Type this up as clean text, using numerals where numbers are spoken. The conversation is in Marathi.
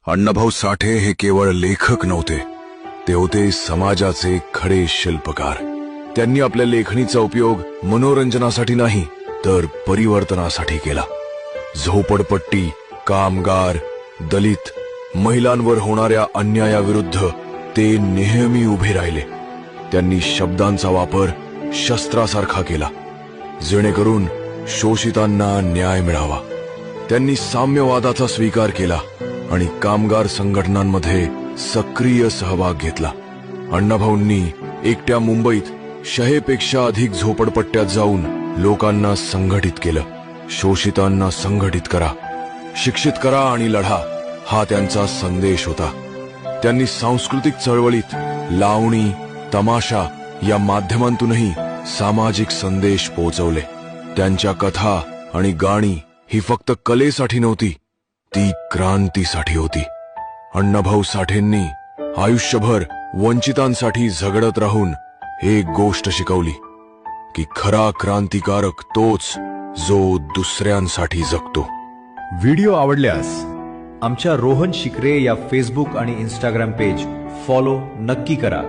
अण्णाभाऊ साठे हे केवळ लेखक नव्हते, ते होते समाजाचे खरे शिल्पकार। त्यांनी आपल्या लेखणीचा उपयोग मनोरंजनासाठी नाही तर परिवर्तनासाठी केला। झोपडपट्टी, कामगार, दलित, महिलांवर होणाऱ्या अन्यायाविरुद्ध ते नेहमी उभे राहिले। त्यांनी शब्दांचा वापर शस्त्रासारखा केला, जेणेकरून शोषितांना न्याय मिळावा। त्यांनी साम्यवादाचा स्वीकार केला आणि कामगार संघटनांमध्ये सक्रिय सहभाग घेतला। अण्णाभाऊंनी एकट्या मुंबईत 100 पेक्षा अधिक झोपडपट्ट्यात जाऊन लोकांना संघटित केलं। शोषितांना संघटित करा, शिक्षित करा आणि लढा, हा त्यांचा संदेश होता। त्यांनी सांस्कृतिक चळवळीत लावणी, तमाशा या माध्यमांतूनही सामाजिक संदेश पोहोचवले। त्यांच्या कथा आणि गाणी ही फक्त कलेसाठी नव्हती, ती क्रांतीसाठी होती। अण्णाभाऊ साठेंनी आयुष्यभर वंचितांसाठी झगडत राहून एक गोष्ट शिकवली की खरा क्रांतिकारक तोच जो दुसऱ्यांसाठी जगतो। व्हिडिओ आवडल्यास आमच्या रोहन शिकरे या फेसबुक आणि इंस्टाग्राम पेज फॉलो नक्की करा।